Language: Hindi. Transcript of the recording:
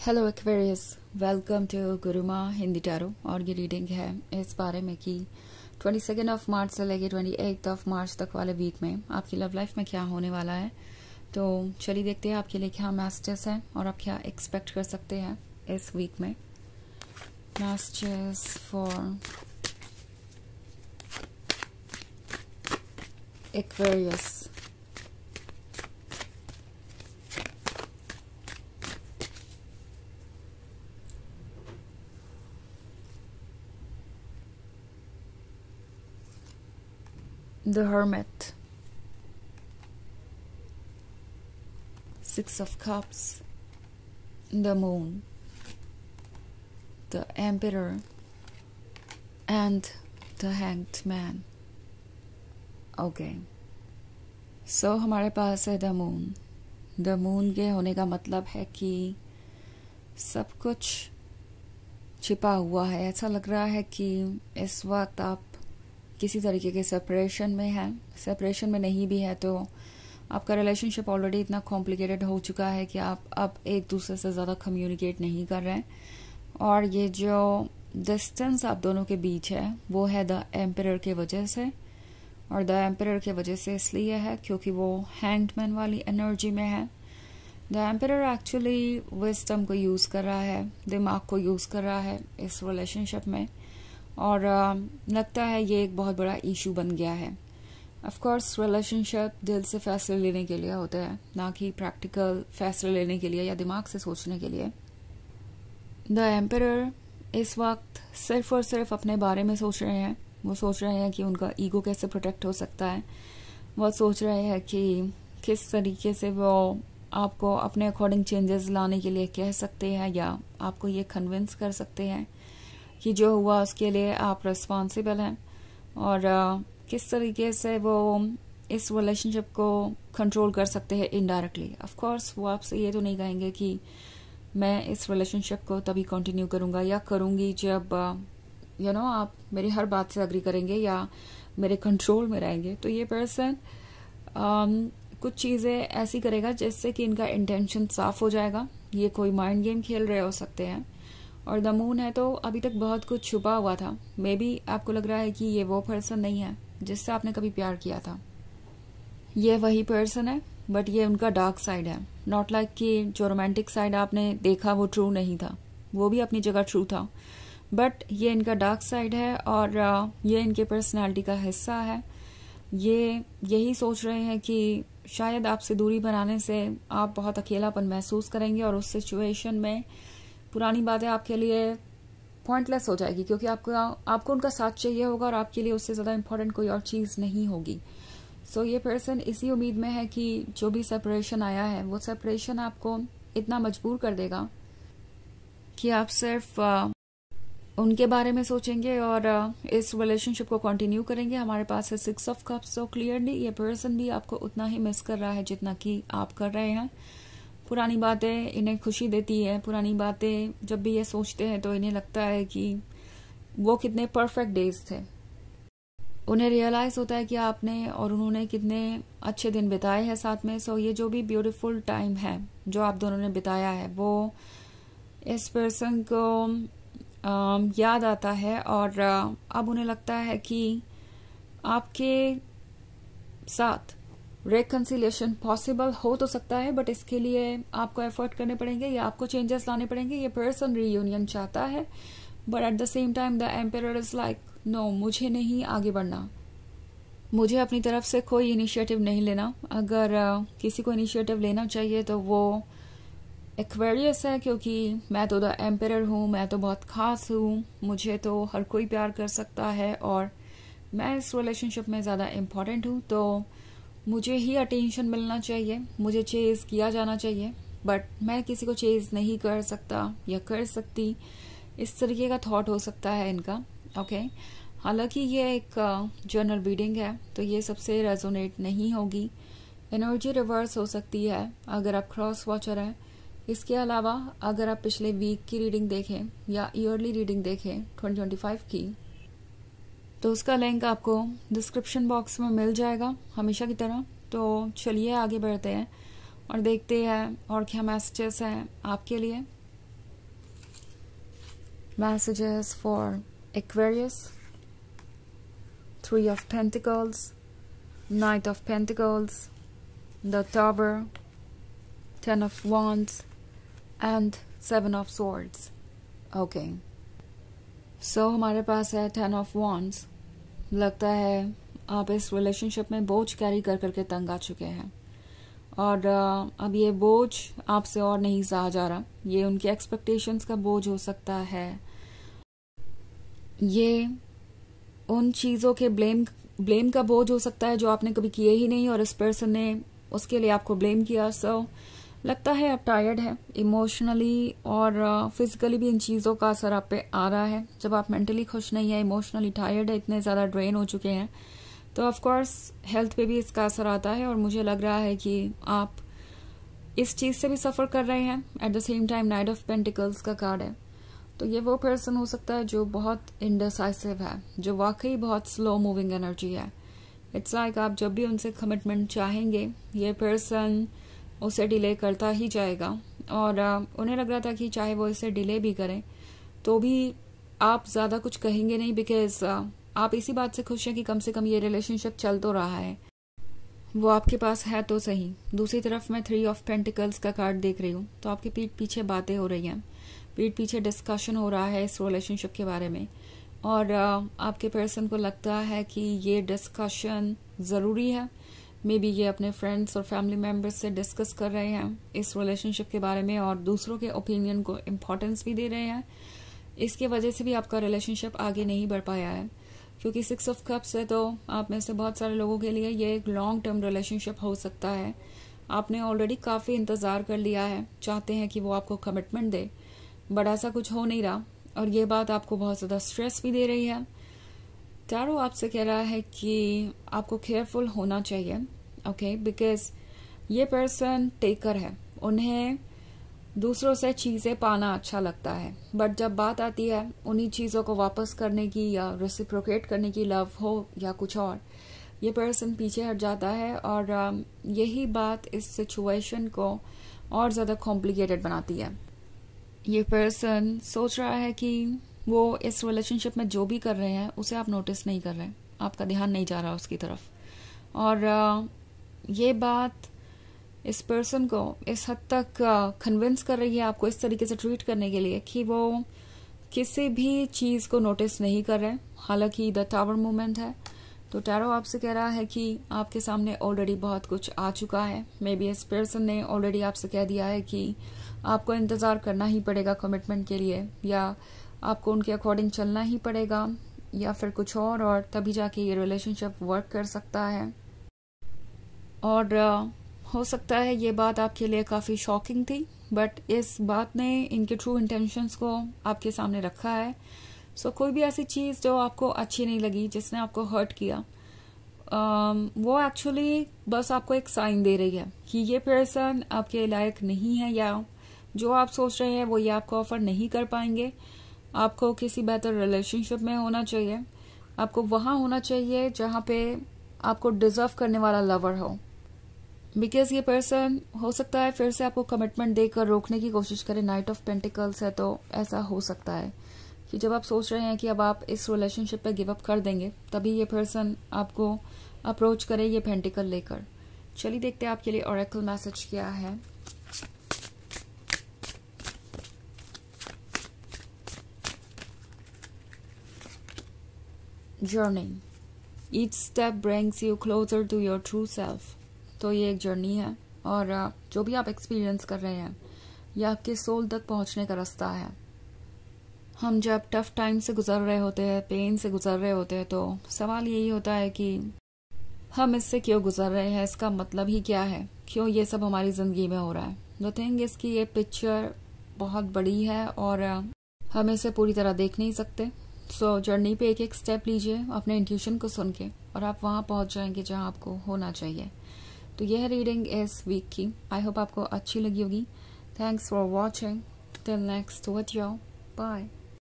Hello Aquarius, welcome to Gurumaa Hindi tarot. और ये रीडिंग है इस बारे में कि 22 ऑफ मार्च से लेके 28 ऑफ मार्च तक वाले वीक में आपकी लव लाइफ में क्या होने वाला है। तो चलिए देखते हैं आपके लिए क्या मैसेजेस हैं और आप क्या एक्सपेक्ट कर सकते हैं इस वीक में। Messages for Aquarius. The Hermit, Six of Cups, the Moon, the Emperor, and the Hanged Man. Okay. So हमारे पास है The Moon. The Moon के होने का मतलब है कि सब कुछ छिपा हुआ है। ऐसा लग रहा है कि इस वक्त आप किसी तरीके के सेपरेशन में है, सेपरेशन में नहीं भी है तो आपका रिलेशनशिप ऑलरेडी इतना कॉम्प्लिकेटेड हो चुका है कि आप अब एक दूसरे से ज़्यादा कम्युनिकेट नहीं कर रहे हैं। और ये जो डिस्टेंस आप दोनों के बीच है वो है द एम्परर के वजह से। और द एम्परर के वजह से इसलिए है क्योंकि वो हैंग्ड मैन वाली एनर्जी में है। द एम्परर एक्चुअली विजडम को यूज़ कर रहा है, दिमाग को यूज़ कर रहा है इस रिलेशनशिप में। और लगता है ये एक बहुत बड़ा इशू बन गया है। ऑफ कोर्स रिलेशनशिप दिल से फैसले लेने के लिए होता है, ना कि प्रैक्टिकल फैसले लेने के लिए या दिमाग से सोचने के लिए। द एम्परर इस वक्त सिर्फ और सिर्फ अपने बारे में सोच रहे हैं। वो सोच रहे हैं कि उनका ईगो कैसे प्रोटेक्ट हो सकता है। वो सोच रहे हैं कि किस तरीके से वो आपको अपने अकॉर्डिंग चेंजेस लाने के लिए कह सकते हैं या आपको ये कन्विंस कर सकते हैं कि जो हुआ उसके लिए आप रिस्पॉन्सिबल हैं। और किस तरीके से वो इस रिलेशनशिप को कंट्रोल कर सकते हैं इनडायरेक्टली। ऑफ कोर्स वो आपसे ये तो नहीं कहेंगे कि मैं इस रिलेशनशिप को तभी कंटिन्यू करूँगा या करूँगी जब आप मेरी हर बात से अग्री करेंगे या मेरे कंट्रोल में रहेंगे। तो ये पर्सन कुछ चीज़ें ऐसी करेगा जिससे कि इनका इंटेंशन साफ हो जाएगा। ये कोई माइंड गेम खेल रहे हो सकते हैं। और द मून है तो अभी तक बहुत कुछ छुपा हुआ था। मे बी आपको लग रहा है कि ये वो पर्सन नहीं है जिससे आपने कभी प्यार किया था। ये वही पर्सन है बट ये उनका डार्क साइड है। नॉट लाइक कि जो रोमांटिक साइड आपने देखा वो ट्रू नहीं था, वो भी अपनी जगह ट्रू था, बट ये इनका डार्क साइड है और ये इनके पर्सनालिटी का हिस्सा है। ये यही सोच रहे हैं कि शायद आपसे दूरी बनाने से आप बहुत अकेलापन महसूस करेंगे और उस सिचुएशन में पुरानी बातें आपके लिए पॉइंटलेस हो जाएगी क्योंकि आपको उनका साथ चाहिए होगा और आपके लिए उससे ज़्यादा इम्पोर्टेंट कोई और चीज़ नहीं होगी। सो ये पर्सन इसी उम्मीद में है कि जो भी सेपरेशन आया है वो सेपरेशन आपको इतना मजबूर कर देगा कि आप सिर्फ उनके बारे में सोचेंगे और इस रिलेशनशिप को कंटिन्यू करेंगे। हमारे पास है 6 ऑफ कप्स। सो क्लियरली ये पर्सन भी आपको उतना ही मिस कर रहा है जितना कि आप कर रहे हैं। पुरानी बातें इन्हें खुशी देती है। पुरानी बातें जब भी ये सोचते हैं तो इन्हें लगता है कि वो कितने परफेक्ट डेज थे। उन्हें रियलाइज होता है कि आपने और उन्होंने कितने अच्छे दिन बिताए हैं साथ में। सो ये जो भी ब्यूटीफुल टाइम है जो आप दोनों ने बिताया है वो इस पर्सन को याद आता है और अब उन्हें लगता है कि आपके साथ रिकन्सिलिएशन पॉसिबल हो तो सकता है बट इसके लिए आपको एफर्ट करने पड़ेंगे या आपको चेंजेस लाने पड़ेंगे। ये पर्सन रीयूनियन चाहता है but at the same time the emperor is like no, मुझे नहीं आगे बढ़ना, मुझे अपनी तरफ से कोई इनिशिएटिव नहीं लेना। अगर किसी को इनिशिएटिव लेना चाहिए तो वो एक्वेरियस है क्योंकि मैं तो द एम्परर हूँ, मैं तो बहुत खास हूँ, मुझे तो हर कोई प्यार कर सकता है और मैं इस रिलेशनशिप में ज़्यादा इम्पोर्टेंट हूँ तो मुझे ही अटेंशन मिलना चाहिए, मुझे चेज़ किया जाना चाहिए बट मैं किसी को चेज़ नहीं कर सकता या कर सकती। इस तरीके का थॉट हो सकता है इनका। ओके, हालांकि ये एक जनरल रीडिंग है तो ये सबसे रेजोनेट नहीं होगी। एनर्जी रिवर्स हो सकती है अगर आप क्रॉस वॉचर हैं। इसके अलावा अगर आप पिछले वीक की रीडिंग देखें या ईयरली रीडिंग देखें 2025 की तो उसका लिंक आपको डिस्क्रिप्शन बॉक्स में मिल जाएगा हमेशा की तरह। तो चलिए आगे बढ़ते हैं और देखते हैं और क्या मैसेजेस हैं आपके लिए। messages for Aquarius, Three of Pentacles, Knight of Pentacles, the Tower, Ten of Wands and Seven of Swords. Okay. So हमारे पास है Ten of Wands. लगता है आप इस रिलेशनशिप में बोझ कैरी कर करके तंग आ चुके हैं और अब ये बोझ आपसे और नहीं सहा जा रहा. ये उनकी एक्सपेक्टेशंस का बोझ हो सकता है. ये उन चीज़ों के ब्लेम का बोझ हो सकता है जो आपने कभी किए ही नहीं और इस पर्सन ने उसके लिए आपको ब्लेम किया. सो लगता है आप टायर्ड है इमोशनली और फिजिकली भी इन चीज़ों का असर आप पे आ रहा है. जब आप मेंटली खुश नहीं है, इमोशनली टायर्ड है, इतने ज़्यादा ड्रेन हो चुके हैं, तो ऑफ कोर्स हेल्थ पे भी इसका असर आता है. और मुझे लग रहा है कि आप इस चीज़ से भी सफ़र कर रहे हैं. Eight the same time night of pentacles का कार्ड है, तो ये वो पर्सन हो सकता है जो बहुत इंडिसाइसिव है, जो वाकई बहुत स्लो मूविंग एनर्जी है. इट्स लाइक आप जब भी उनसे कमिटमेंट चाहेंगे, ये पर्सन उसे डिले करता ही जाएगा. और उन्हें लग रहा था कि चाहे वो इसे डिले भी करें तो भी आप ज़्यादा कुछ कहेंगे नहीं, बिकॉज आप इसी बात से खुश हैं कि कम से कम ये रिलेशनशिप चल तो रहा है, वो आपके पास है तो सही. दूसरी तरफ मैं थ्री ऑफ पेंटिकल्स का कार्ड देख रही हूँ, तो आपके पीठ पीछे बातें हो रही हैं, पीठ पीछे डिस्कशन हो रहा है इस रिलेशनशिप के बारे में. और आपके पर्सन को लगता है कि ये डिस्कशन ज़रूरी है. मे बी ये अपने फ्रेंड्स और फैमिली मेम्बर्स से डिस्कस कर रहे हैं इस रिलेशनशिप के बारे में और दूसरों के ओपिनियन को इम्पोर्टेंस भी दे रहे हैं. इसके वजह से भी आपका रिलेशनशिप आगे नहीं बढ़ पाया है, क्योंकि सिक्स ऑफ कप्स है, तो आप में से बहुत सारे लोगों के लिए ये एक लॉन्ग टर्म रिलेशनशिप हो सकता है. आपने ऑलरेडी काफ़ी इंतज़ार कर लिया है, चाहते हैं कि वो आपको कमिटमेंट दे, बट ऐसा कुछ हो नहीं रहा और ये बात आपको बहुत ज़्यादा स्ट्रेस भी दे रही है. टैरो आपसे कह रहा है कि आपको केयरफुल होना चाहिए. ओके, बिकॉज ये पर्सन टेकर है, उन्हें दूसरों से चीज़ें पाना अच्छा लगता है, बट जब बात आती है उन्हीं चीज़ों को वापस करने की या रेसिप्रोकेट करने की, लव हो या कुछ और, ये पर्सन पीछे हट जाता है. और यही बात इस सिचुएशन को और ज़्यादा कॉम्प्लिकेटेड बनाती है. ये पर्सन सोच रहा है कि वो इस रिलेशनशिप में जो भी कर रहे हैं उसे आप नोटिस नहीं कर रहे, आपका ध्यान नहीं जा रहा उसकी तरफ. और ये बात इस पर्सन को इस हद तक कन्विंस कर रही है आपको इस तरीके से ट्रीट करने के लिए कि वो किसी भी चीज़ को नोटिस नहीं कर रहे. हालांकि द टावर मूवमेंट है, तो टैरो आपसे कह रहा है कि आपके सामने ऑलरेडी बहुत कुछ आ चुका है. मे बी इस पर्सन ने ऑलरेडी आपसे कह दिया है कि आपको इंतज़ार करना ही पड़ेगा कमिटमेंट के लिए, या आपको उनके अकॉर्डिंग चलना ही पड़ेगा, या फिर कुछ और तभी जाके ये रिलेशनशिप वर्क कर सकता है. और हो सकता है ये बात आपके लिए काफ़ी शॉकिंग थी, बट इस बात ने इनके ट्रू इंटेंशंस को आपके सामने रखा है. सो कोई भी ऐसी चीज़ जो आपको अच्छी नहीं लगी, जिसने आपको हर्ट किया, वो एक्चुअली बस आपको एक साइन दे रही है कि ये पर्सन आपके लायक नहीं है, या जो आप सोच रहे हैं वो ये आपको ऑफर नहीं कर पाएंगे. आपको किसी बेहतर रिलेशनशिप में होना चाहिए, आपको वहाँ होना चाहिए जहाँ पे आपको डिजर्व करने वाला लवर हो. बिकॉज ये पर्सन हो सकता है फिर से आपको कमिटमेंट देकर रोकने की कोशिश करे. नाइट ऑफ पेंटिकल्स है, तो ऐसा हो सकता है कि जब आप सोच रहे हैं कि अब आप इस रिलेशनशिप पे गिव अप कर देंगे, तभी ये पर्सन आपको अप्रोच करे ये पेंटिकल लेकर. चलिए देखते हैं आपके लिए ऑरेकल मैसेज क्या है. Journey, each step brings you closer to your true self. तो ये एक जर्नी है और जो भी आप एक्सपीरियंस कर रहे हैं ये आपके सोल तक पहुंचने का रास्ता है. हम जब टफ टाइम से गुजर रहे होते हैं, पेन से गुजर रहे होते हैं, तो सवाल यही होता है कि हम इससे क्यों गुजर रहे हैं, इसका मतलब ही क्या है, क्यों ये सब हमारी ज़िंदगी में हो रहा है. द थिंग इज़ कि ये पिक्चर बहुत बड़ी है और हम इसे पूरी तरह देख नहीं सकते. सो जर्नी पे एक एक स्टेप लीजिए अपने इंट्यूशन को सुन के, और आप वहाँ पहुँच जाएंगे जहाँ आपको होना चाहिए. तो यह रीडिंग इस वीक की. आई होप आपको अच्छी लगी होगी. Thanks for watching. Till next video. Bye.